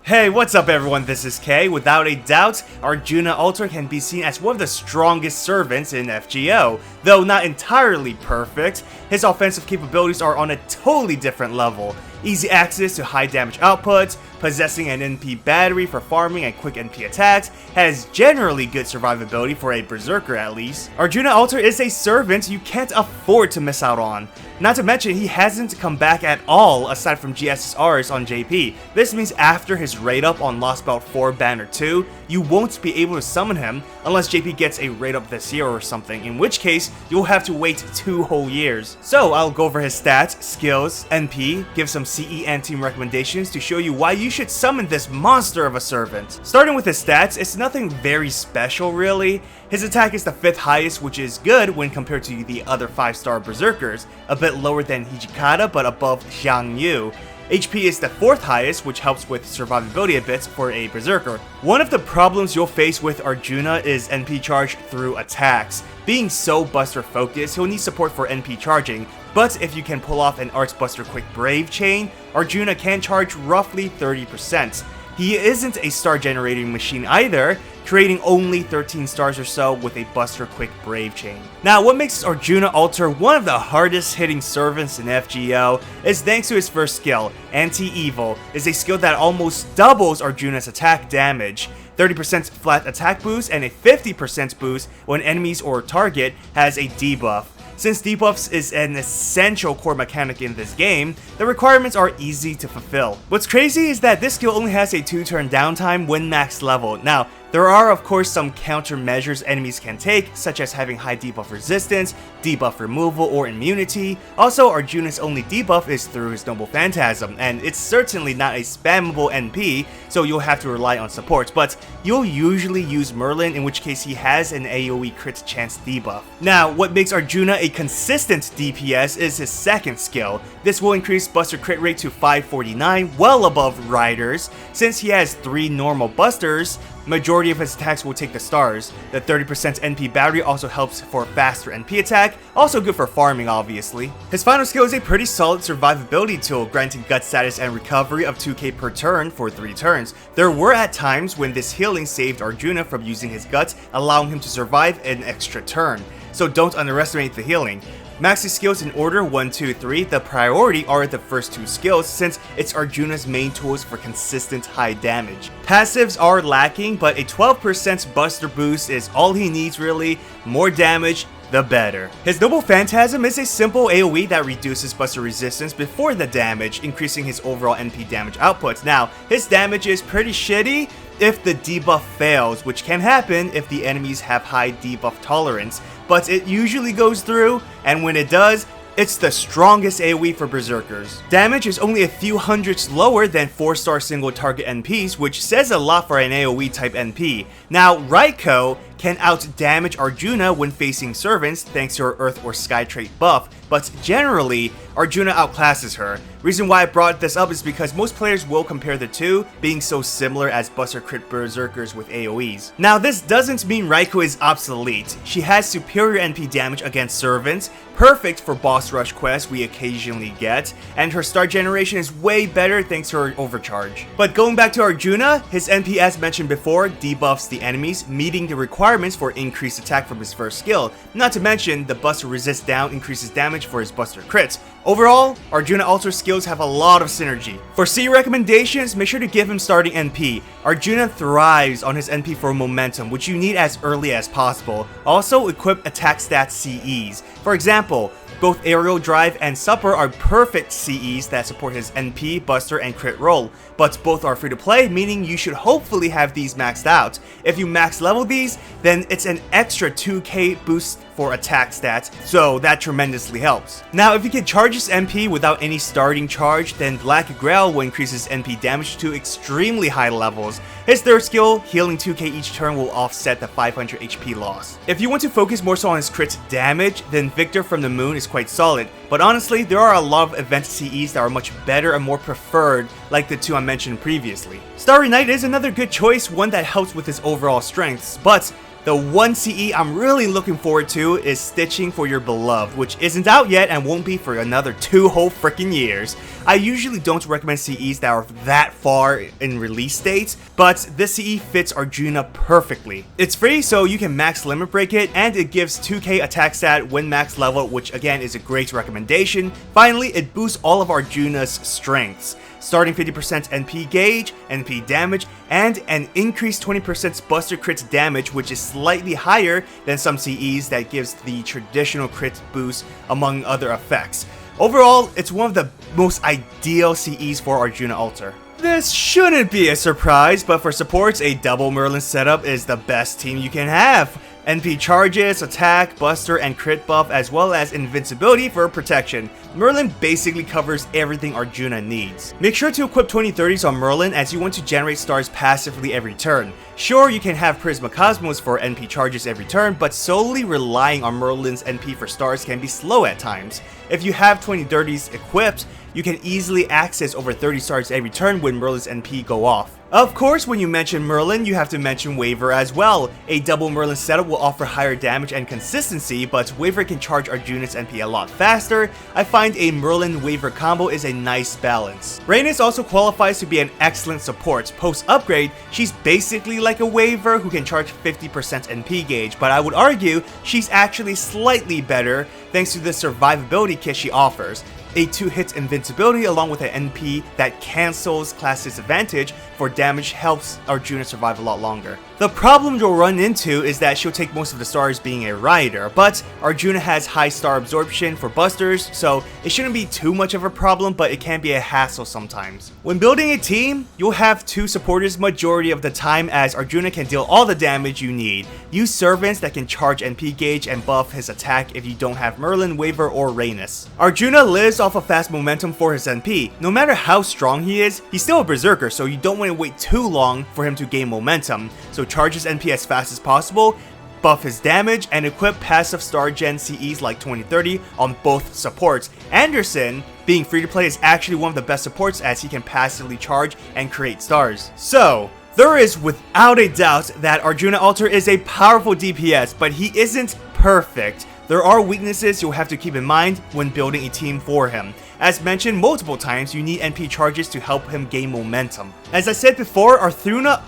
Hey, what's up everyone, this is Kay. Without a doubt, Arjuna Alter can be seen as one of the strongest servants in FGO. Though not entirely perfect, his offensive capabilities are on a totally different level. Easy access to high damage output, possessing an NP battery for farming and quick NP attacks, has generally good survivability for a Berserker at least. Arjuna Alter is a servant you can't afford to miss out on. Not to mention, he hasn't come back at all aside from GSSRs on JP. This means after his raid up on Lost Belt 4 Banner 2, you won't be able to summon him unless JP gets a raid up this year or something, in which case you'll have to wait 2 whole years. So I'll go over his stats, skills, NP, give some CE and team recommendations to show you why you should summon this monster of a servant. Starting with his stats, it's nothing very special really. His attack is the 5th highest, which is good when compared to the other 5-star Berserkers, a bit lower than Hijikata but above Xiang Yu. HP is the 4th highest, which helps with survivability a bit for a Berserker. One of the problems you'll face with Arjuna is NP charge through attacks. Being so buster focused, he'll need support for NP charging, but if you can pull off an Arts Buster Quick Brave chain, Arjuna can charge roughly 30%. He isn't a star generating machine either, creating only 13 stars or so with a Buster Quick Brave chain. Now, what makes Arjuna Alter one of the hardest hitting servants in FGO is thanks to his first skill. Anti-Evil is a skill that almost doubles Arjuna's attack damage. 30% flat attack boost and a 50% boost when enemies or target has a debuff. Since debuffs is an essential core mechanic in this game, the requirements are easy to fulfill. What's crazy is that this skill only has a 2-turn downtime when max level. Now, there are of course some countermeasures enemies can take, such as having high debuff resistance, debuff removal, or immunity. Also, Arjuna's only debuff is through his Noble Phantasm, and it's certainly not a spammable NP, so you'll have to rely on support, but you'll usually use Merlin, in which case he has an AoE crit chance debuff. Now, what makes Arjuna a consistent DPS is his second skill. This will increase Buster crit rate to 549, well above Riders. Since he has 3 normal busters, majority of his attacks will take the stars. The 30% NP battery also helps for faster NP attack, also good for farming obviously. His final skill is a pretty solid survivability tool, granting gut status and recovery of 2k per turn for 3 turns. There were at times when this healing saved Arjuna from using his guts, allowing him to survive an extra turn. So don't underestimate the healing. Max his skills in order 1, 2, 3, the priority are the first 2 skills since it's Arjuna's main tools for consistent high damage. Passives are lacking, but a 12% buster boost is all he needs really. More damage, the better. His Noble Phantasm is a simple AoE that reduces buster resistance before the damage, increasing his overall NP damage output. Now, his damage is pretty shitty if the debuff fails, which can happen if the enemies have high debuff tolerance, but it usually goes through, and when it does, it's the strongest AoE for Berserkers. Damage is only a few hundreds lower than 4-star single target NPs, which says a lot for an AoE type NP. Now, Raiko can out-damage Arjuna when facing servants thanks to her Earth or Sky trait buff, but generally, Arjuna outclasses her. Reason why I brought this up is because most players will compare the two, being so similar as Buster Crit Berserkers with AoEs. Now, this doesn't mean Raiko is obsolete. She has superior NP damage against servants, perfect for boss rush quests we occasionally get, and her star generation is way better thanks to her overcharge. But going back to Arjuna, his NP as mentioned before debuffs the enemies, meeting the requirements for increased attack from his first skill. Not to mention, the Buster Resist Down increases damage for his Buster crits. Overall, Arjuna Alter skills have a lot of synergy. For C recommendations, make sure to give him starting NP. Arjuna thrives on his NP for momentum, which you need as early as possible. Also, equip attack stats CEs. For example, both Aerial Drive and Supper are perfect CEs that support his NP, Buster, and crit roll, but both are free to play, meaning you should hopefully have these maxed out. If you max level these, then it's an extra 2k boost for attack stats, so that tremendously helps. Now, if you can charge his NP without any starting charge, then Black Grail will increase his NP damage to extremely high levels. His third skill, healing 2k each turn, will offset the 500 HP loss. If you want to focus more so on his crit damage, then Victor from the Moon is quite solid, but honestly, there are a lot of event CEs that are much better and more preferred, like the 2 I mentioned previously. Starry Night is another good choice, one that helps with his overall strengths, but The one CE I'm really looking forward to is Stitching for Your Beloved, which isn't out yet and won't be for another 2 whole freaking years. I usually don't recommend CEs that are that far in release dates, but this CE fits Arjuna perfectly. It's free, so you can max limit break it, and it gives 2k attack stat when max level, which again is a great recommendation. Finally, it boosts all of Arjuna's strengths, starting 50% NP gauge, NP damage, and an increased 20% Buster crit damage, which is slightly higher than some CEs that gives the traditional crit boost among other effects. Overall, it's one of the most ideal CEs for Arjuna Alter. This shouldn't be a surprise, but for supports, a double Merlin setup is the best team you can have. NP charges, attack, buster, and crit buff, as well as invincibility for protection. Merlin basically covers everything Arjuna needs. Make sure to equip 2030s on Merlin as you want to generate stars passively every turn. Sure, you can have Prisma Cosmos for NP charges every turn, but solely relying on Merlin's NP for stars can be slow at times. If you have 2030s equipped, you can easily access over 30 stars every turn when Merlin's NP go off. Of course, when you mention Merlin, you have to mention Waver as well. A double Merlin setup will offer higher damage and consistency, but Waver can charge Arjuna's NP a lot faster. I find a Merlin-Waver combo is a nice balance. Rhaenys also qualifies to be an excellent support. Post-upgrade, she's basically like a Waver who can charge 50% NP gauge, but I would argue she's actually slightly better thanks to the survivability kit she offers. A 2-hit invincibility along with an NP that cancels class disadvantage for damage helps Arjuna survive a lot longer. The problem you'll run into is that she'll take most of the stars being a rider, but Arjuna has high star absorption for busters, so it shouldn't be too much of a problem, but it can be a hassle sometimes. When building a team, you'll have 2 supporters majority of the time, as Arjuna can deal all the damage you need. Use servants that can charge NP gauge and buff his attack if you don't have Merlin, Waver, or Rhaenys. Arjuna lives off of fast momentum for his NP. No matter how strong he is, he's still a Berserker, so you don't want to wait too long for him to gain momentum. So charge his NP as fast as possible, buff his damage, and equip passive star gen CEs like 2030 on both supports. Anderson, being free to play, is actually one of the best supports as he can passively charge and create stars. So there is without a doubt that Arjuna Alter is a powerful DPS, but he isn't perfect. There are weaknesses you'll have to keep in mind when building a team for him. As mentioned multiple times, you need NP charges to help him gain momentum. As I said before, Arjuna,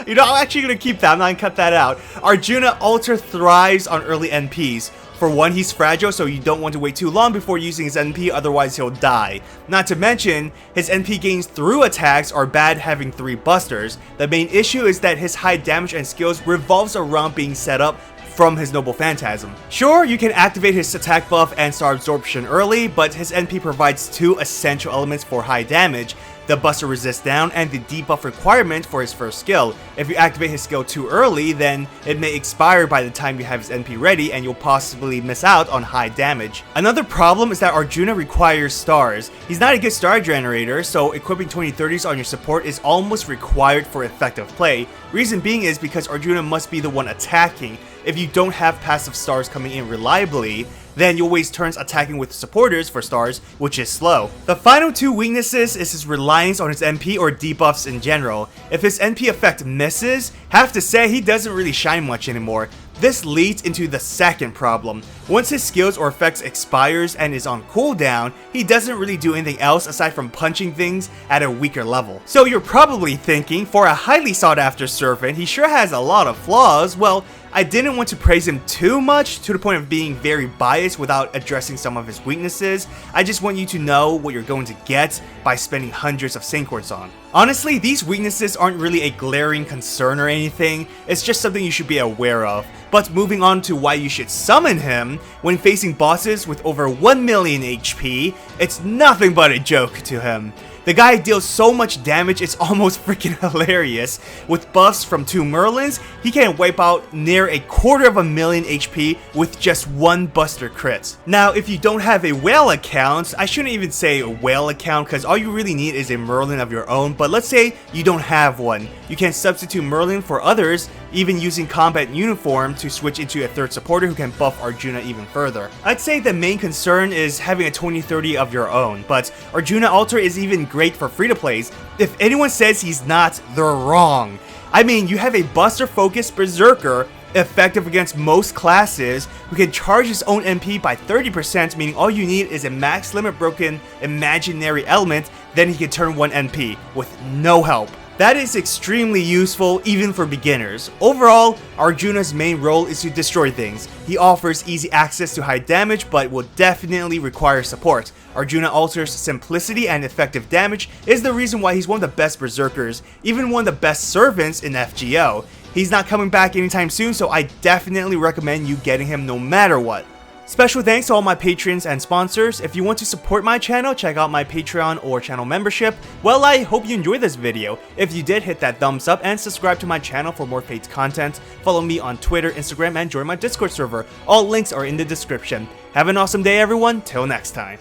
you know, I'm actually gonna keep that, I'm not gonna cut that out. Arjuna Alter thrives on early NPs. For one, he's fragile, so you don't want to wait too long before using his NP, otherwise he'll die. Not to mention, his NP gains through attacks are bad having 3 busters. The main issue is that his high damage and skills revolves around being set up from his noble Phantasm. Sure, you can activate his attack buff and star absorption early, but his NP provides 2 essential elements for high damage: the Buster Resist Down and the debuff requirement for his first skill. If you activate his skill too early, then it may expire by the time you have his NP ready and you'll possibly miss out on high damage. Another problem is that Arjuna requires stars. He's not a good star generator, so equipping 2030s on your support is almost required for effective play. Reason being is because Arjuna must be the one attacking. If you don't have passive stars coming in reliably, then you'll waste turns attacking with supporters for stars, which is slow. The final 2 weaknesses is his reliance on his NP or debuffs in general. If his NP effect misses, have to say he doesn't really shine much anymore. This leads into the second problem. Once his skills or effects expires and is on cooldown, he doesn't really do anything else aside from punching things at a weaker level. So you're probably thinking, for a highly sought after servant, he sure has a lot of flaws. Well, I didn't want to praise him too much to the point of being very biased without addressing some of his weaknesses. I just want you to know what you're going to get by spending hundreds of Synchords on. Honestly, these weaknesses aren't really a glaring concern or anything, it's just something you should be aware of. But moving on to why you should summon him, when facing bosses with over 1 million HP, it's nothing but a joke to him. The guy deals so much damage, it's almost freaking hilarious. With buffs from 2 Merlins, he can wipe out near 250,000 HP with just 1 Buster crit. Now, if you don't have a whale account, I shouldn't even say a whale account because all you really need is a Merlin of your own, but let's say you don't have one. You can substitute Merlin for others, even using combat uniform to switch into a 3rd supporter who can buff Arjuna even further. I'd say the main concern is having a 2030 of your own, but Arjuna Alter is even great for free-to-plays. If anyone says he's not, they're wrong. I mean, you have a Buster-focused Berserker, effective against most classes, who can charge his own MP by 30%, meaning all you need is a max limit broken imaginary element, then he can turn 1 MP with no help. That is extremely useful even for beginners. Overall, Arjuna's main role is to destroy things. He offers easy access to high damage but will definitely require support. Arjuna Alter's simplicity and effective damage is the reason why he's one of the best Berserkers, even one of the best servants in FGO. He's not coming back anytime soon, so I definitely recommend you getting him no matter what. Special thanks to all my patrons and sponsors. If you want to support my channel, check out my Patreon or channel membership. Well, I hope you enjoyed this video. If you did, hit that thumbs up and subscribe to my channel for more Fates content. Follow me on Twitter, Instagram, and join my Discord server. All links are in the description. Have an awesome day, everyone. Till next time.